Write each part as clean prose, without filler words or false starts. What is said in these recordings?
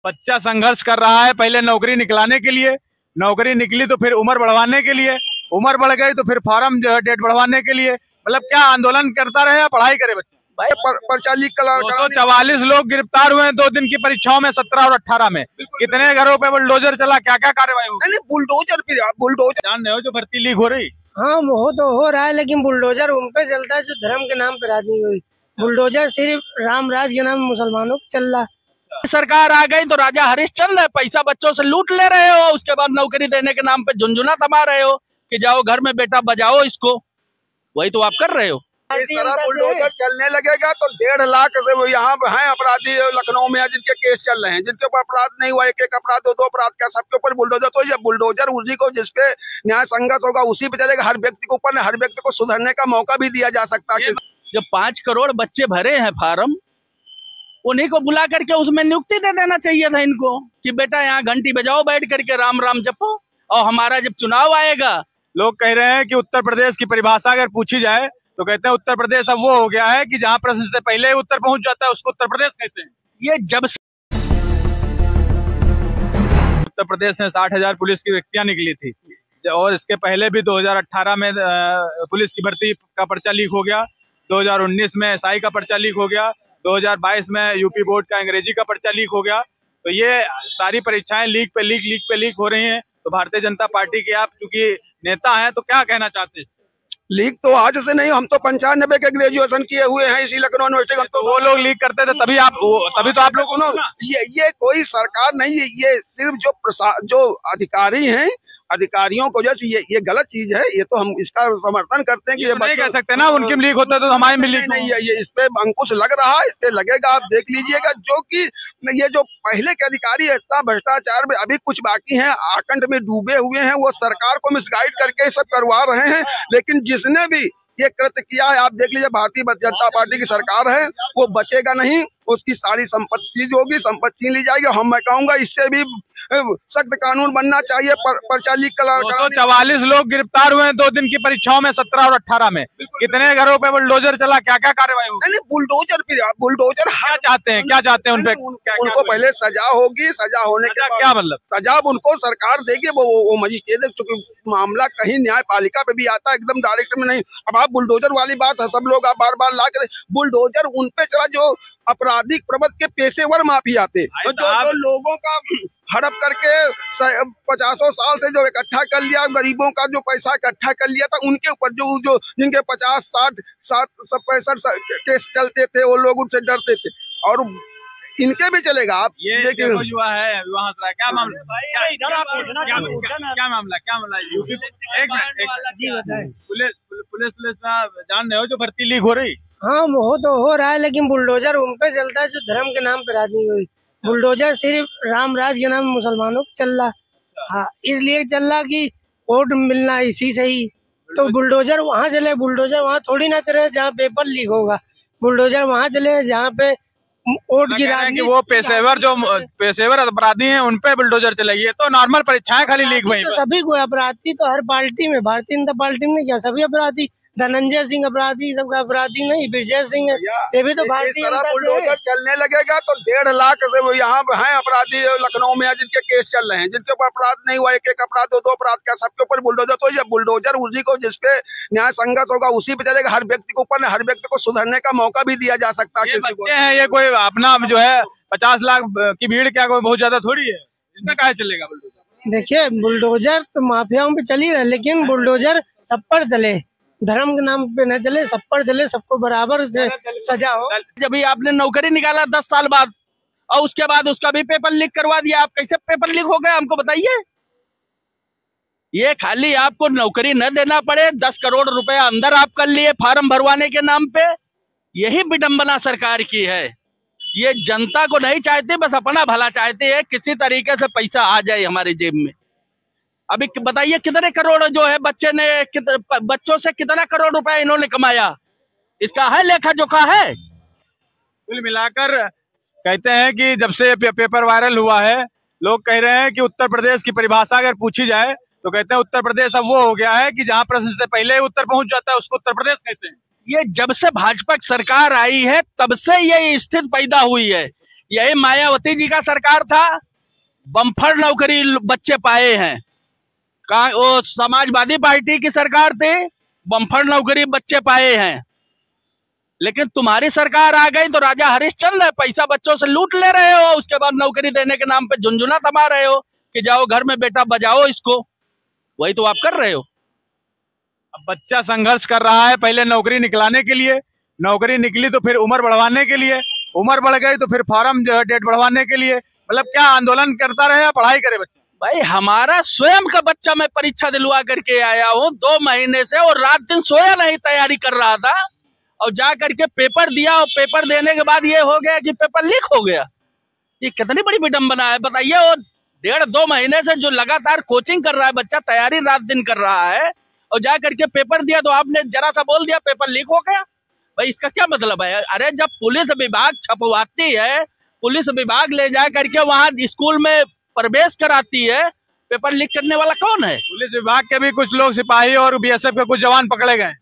बच्चा संघर्ष कर रहा है पहले नौकरी निकलाने के लिए, नौकरी निकली तो फिर उम्र बढ़वाने के लिए, उम्र बढ़ गई तो फिर फॉर्म जो है डेट बढ़वाने के लिए। मतलब क्या आंदोलन करता रहे या पढ़ाई करे बच्चा? पर्चा लीक करा 244 लोग गिरफ्तार हुए हैं 2 दिन की परीक्षाओं में, 17 और 18 में। कितने घरों पे बुलडोजर चला, क्या क्या कार्रवाई हुई? बुलडोजर जान रहे हो जो भर्ती लीक हो रही? हाँ वो तो हो रहा है, लेकिन बुलडोजर उन पे चलता है जो धर्म के नाम पे राजनीति हुई। बुलडोजर सिर्फ राम राज के नाम मुसलमानों पे चल रहा है। सरकार आ गई तो राजा हरिश्चंद्र है, पैसा बच्चों से लूट ले रहे हो, उसके बाद नौकरी देने के नाम पे झुंझुना थमा रहे हो कि जाओ घर में बेटा बजाओ इसको, वही तो आप कर रहे हो। इस तरह बुलडोजर चलने लगेगा तो 1.5 लाख से वो यहाँ हैं अपराधी लखनऊ में जिनके केस चल रहे हैं, जिनके ऊपर अपराध नहीं हुआ, एक अपराध 2 अपराध का, सबके ऊपर बुलडोजर। तो ये बुलडोजर उसी को जिसके न्याय संगत होगा उसी पे चलेगा। हर व्यक्ति के ऊपर हर व्यक्ति को सुधरने का मौका भी दिया जा सकता है। जो 5 करोड़ बच्चे भरे हैं फार्म, उन्हीं को बुला करके उसमें नियुक्ति दे देना चाहिए था इनको कि बेटा यहाँ घंटी बजाओ बैठ करके, राम राम जपो, और हमारा जब चुनाव आएगा। लोग कह रहे हैं कि उत्तर प्रदेश की परिभाषा अगर पूछी जाए तो कहते हैं उत्तर प्रदेश अब वो हो गया है कि जहां प्रश्न से पहले ही उत्तर पहुंच जाता है उसको उत्तर प्रदेश कहते हैं। ये जब से उत्तर प्रदेश में 60,000 पुलिस की व्यक्तियां निकली थी, और इसके पहले भी 2018 में पुलिस की भर्ती का पर्चा लीक हो गया, 2019 में एसआई का पर्चा लीक हो गया, 2022 में यूपी बोर्ड का अंग्रेजी का पर्चा लीक हो गया। तो ये सारी परीक्षाएं लीक पे लीक हो रही हैं। तो भारतीय जनता पार्टी के आप चूंकि नेता हैं तो क्या कहना चाहते हैं? लीक तो आज से नहीं, हम तो 95 के ग्रेजुएशन किए हुए हैं इसी लखनऊ यूनिवर्सिटी। तो वो लोग लीक करते थे तभी तो आप लोग ये कोई सरकार नहीं है, ये सिर्फ जो अधिकारी हैं, अधिकारियों को जैसे ये गलत चीज है। ये तो हम इसका समर्थन करते हैं कि ये नहीं कह सकते ना उनकी लीक होता है तो हमारी भी लीक नहीं है। ये इस पे अंकुश लग रहा है, इस पे लगेगा, आप देख लीजिएगा। जो कि ये जो पहले के अधिकारी ऐसा भ्रष्टाचार में अभी कुछ बाकी हैं, आकंठ में डूबे हुए हैं, वो सरकार को मिसगाइड करके सब करवा रहे हैं। लेकिन जिसने भी ये कृत्य किया है, आप देख लीजिए, भारतीय जनता पार्टी की सरकार है, वो बचेगा नहीं। उसकी सारी संपत्ति सीज होगी, संपत्ति छीन ली जाएगी। मैं कहूंगा इससे भी सख्त कानून बनना चाहिए। पर्चा लीक करा 244 लोग गिरफ्तार हुए हैं 2 दिन की परीक्षाओं में, 17 और 18 में। कितने घरों पे बुलडोजर चला, क्या क्या कार्रवाई हुई? बुलडोजर क्या चाहते हैं उनपे? उनको पहले सजा होगी, सजा होने के बाद क्या मतलब सजा उनको सरकार देगी, वो मजिस्ट्रेट, चूंकि मामला कहीं न्यायपालिका पे भी आता है, एकदम डायरेक्ट में नहीं। अब आप बुलडोजर वाली बात है, सब लोग आप बार बार ला कर बुलडोजर उन पे चला जो आपराधिक प्रवृत्ति के पेशेवर माफिया थे, जो लोगों का हड़प करके 50 साल से जो इकट्ठा कर लिया, गरीबों का जो पैसा इकट्ठा कर लिया था, उनके ऊपर जो जिनके 50, 60, 65 केस चलते थे, वो लोग उनसे डरते थे, और इनके भी चलेगा। आप ये देखिए युवा है, क्या मामला, क्या मामला यूपी? एक मिनट, पुलिस जान रहे हो जो भर्ती लीक हो रही? हाँ वो तो हो रहा है, लेकिन बुलडोजर उन पे चलता है जो धर्म के नाम पे राजनीति हुई। बुलडोजर सिर्फ राम राज के नाम मुसलमानों पे चल रहा है। हाँ, इसलिए चल रहा कि वोट मिलना इसी से ही। तो बुलडोजर वहाँ चले, बुलडोजर वहाँ थोड़ी ना चले जहाँ पेपर लीक होगा। बुलडोजर वहाँ चले जहाँ पे वोट की राजनीति। वो पेशेवर अपराधी हैं, उन पे बुलडोजर चलेगी। ये तो नॉर्मल परीक्षाएं खाली लीक हुई। तो सभी को अपराधी तो हर पार्टी में, भारतीय जनता पार्टी में क्या सभी अपराधी? धनंजय सिंह अपराधी, सबका अपराधी नहीं, विजय सिंह है, ये भी तो भारतीय। बुलडोजर चलने लगेगा तो 1.5 लाख से वो यहाँ हैं अपराधी लखनऊ में जिनके केस चल रहे हैं, जिनके ऊपर अपराध नहीं हुआ, एक अपराध 2 अपराध का, सबके ऊपर बुलडोजर। तो ये बुलडोजर उसी को जिसके न्याय संगत होगा उसी पे चलेगा। हर व्यक्ति के ऊपर हर व्यक्ति को सुधरने का मौका भी दिया जा सकता है। ये कोई अपना जो है 50 लाख की भीड़ क्या कोई बहुत ज्यादा थोड़ी है, इसमें क्या चलेगा बुलडोजर? देखिए, बुलडोजर तो माफियाओं पे चल ही रहा है, लेकिन बुलडोजर सब पर चले, धर्म के नाम पे न चले, सब पर चले, सबको बराबर से सजा हो। जब भी आपने नौकरी निकाला 10 साल बाद, और उसके बाद उसका भी पेपर लीक करवा दिया, आप कैसे पेपर लीक हो गया हमको बताइए? ये खाली आपको नौकरी न देना पड़े, 10 करोड़ रुपए अंदर आप कर लिए फार्म भरवाने के नाम पे, यही विडंबना सरकार की है। ये जनता को नहीं चाहते, बस अपना भला चाहते हैं, किसी तरीके से पैसा आ जाए हमारी जेब में। अभी बताइए कितने करोड़ जो है बच्चों से कितना करोड़ रुपया इन्होंने कमाया, इसका है लेखा जोखा है? कुल मिलाकर कहते हैं कि जब से पेपर वायरल हुआ है, लोग कह रहे हैं कि उत्तर प्रदेश की परिभाषा अगर पूछी जाए तो कहते हैं उत्तर प्रदेश अब वो हो गया है कि जहां प्रश्न से पहले ही उत्तर पहुंच जाता है उसको उत्तर प्रदेश कहते हैं। ये जब से भाजपा की सरकार आई है तब से ये स्थिति पैदा हुई है यही मायावती जी का सरकार था, बम्फर नौकरी बच्चे पाए हैं। वो समाजवादी पार्टी की सरकार थी, बम्फर नौकरी बच्चे पाए हैं। लेकिन तुम्हारी सरकार आ गई तो राजा हरिश्चंद्र, पैसा बच्चों से लूट ले रहे हो, उसके बाद नौकरी देने के नाम पे झुनझुना दबा रहे हो कि जाओ घर में बेटा बजाओ इसको। वही तो आप कर रहे हो। अब बच्चा संघर्ष कर रहा है पहले नौकरी निकलाने के लिए, नौकरी निकली तो फिर उम्र बढ़वाने के लिए, उम्र बढ़ गई तो फिर फॉर्म जो है डेट बढ़वाने के लिए। मतलब क्या आंदोलन करता रहे या पढ़ाई करे बच्चा? भाई हमारा स्वयं का बच्चा मैं परीक्षा दिलवा करके आया हूँ 2 महीने से, और रात दिन सोया नहीं, तैयारी कर रहा था, और जा करके पेपर दिया, और पेपर देने के बाद ये हो गया कि पेपर लीक हो गया। ये कितनी बड़ी विडंबना है बताइए। और 1.5-2 महीने से जो लगातार कोचिंग कर रहा है बच्चा, तैयारी रात दिन कर रहा है, और जा करके पेपर दिया तो आपने जरा सा बोल दिया पेपर लीक हो गया। भाई इसका क्या मतलब है? अरे जब पुलिस विभाग छपवाती है, पुलिस विभाग ले जा करके वहाँ स्कूल में प्रवेश कराती है, पेपर लीक करने वाला कौन है? पुलिस विभाग के भी कुछ लोग सिपाही और बीएसएफ के कुछ जवान पकड़े गए।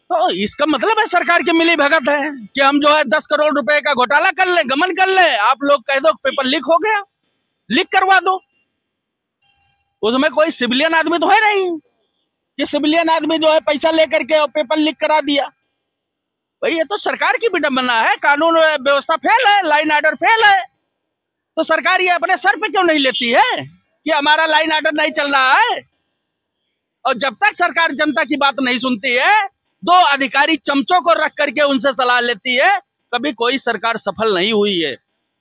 तो इसका मतलब है सरकार की मिली भगत है कि हम जो है 10 करोड़ रुपए का घोटाला कर ले, गमन कर ले, आप लोग कह दो पेपर लीक हो गया, लीक करवा दो। उसमें कोई सिविलियन आदमी तो है नहीं कि सिविलियन आदमी जो है पैसा लेकर के और पेपर लीक करा दिया। भाई ये तो सरकार की विडंबना है, कानून व्यवस्था फेल है, लाइन ऑर्डर फेल है। तो सरकार ये अपने सर पे क्यों नहीं लेती है कि हमारा लाइन ऑर्डर नहीं चल रहा है? और जब तक सरकार जनता की बात नहीं सुनती है, 2 अधिकारी चमचों को रख करके उनसे सलाह लेती है, कभी कोई सरकार सफल नहीं हुई है।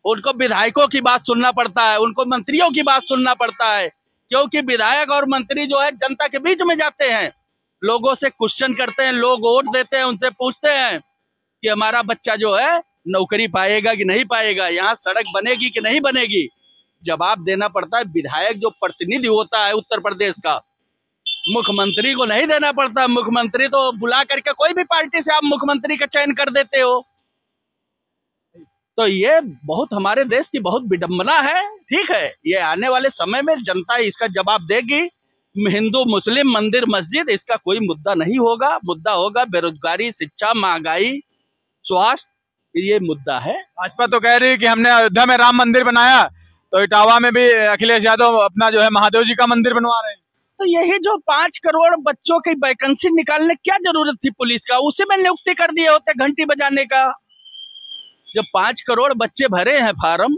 उनको विधायकों की बात सुनना पड़ता है, उनको मंत्रियों की बात सुनना पड़ता है, क्योंकि विधायक और मंत्री जो है जनता के बीच में जाते हैं, लोगों से क्वेश्चन करते हैं, लोग वोट देते हैं, उनसे पूछते हैं कि हमारा बच्चा जो है नौकरी पाएगा कि नहीं पाएगा, यहाँ सड़क बनेगी कि नहीं बनेगी। जवाब देना पड़ता है विधायक जो प्रतिनिधि होता है उत्तर प्रदेश का, मुख्यमंत्री को नहीं देना पड़ता। मुख्यमंत्री तो बुला करके कोई भी पार्टी से आप मुख्यमंत्री का चयन कर देते हो। तो ये बहुत हमारे देश की बहुत विडंबना है। ठीक है, ये आने वाले समय में जनता इसका जवाब देगी। हिंदू मुस्लिम मंदिर मस्जिद इसका कोई मुद्दा नहीं होगा, मुद्दा होगा बेरोजगारी, शिक्षा, महंगाई, स्वास्थ्य, ये मुद्दा है। भाजपा तो कह रही है कि हमने अयोध्या में राम मंदिर बनाया, तो इटावा में भी अखिलेश यादव अपना जो है महादेव जी का मंदिर बनवा रहे हैं। तो यही जो 5 करोड़ बच्चों की वैकेंसी निकालने क्या जरूरत थी पुलिस का? उसी में नियुक्ति कर दिए होते घंटी बजाने का। जब 5 करोड़ बच्चे भरे हैं फार्म,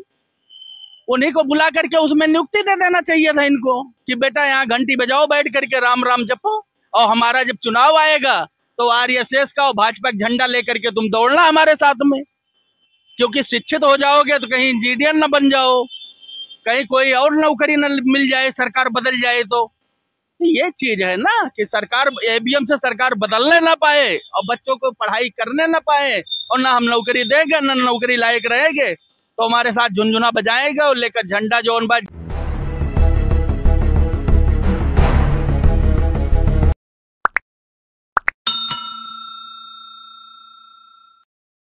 उन्हीं को बुला करके उसमें नियुक्ति दे देना चाहिए था इनको कि बेटा यहाँ घंटी बजाओ बैठ करके, राम राम जपो, और हमारा जब चुनाव आएगा तो आरएसएस का और भाजपा का झंडा लेकर के तुम दौड़ना हमारे साथ में। क्योंकि शिक्षित हो जाओगे तो कहीं इंजीनियर न बन जाओ, कहीं कोई और नौकरी न मिल जाए, सरकार बदल जाए। तो ये चीज है ना कि सरकार ईवीएम से सरकार बदलने ना पाए और बच्चों को पढ़ाई करने ना पाए, और ना हम नौकरी देंगे ना नौकरी लायक रहेंगे, तो हमारे साथ झुनझुना बजाएंगे और लेकर झंडा जो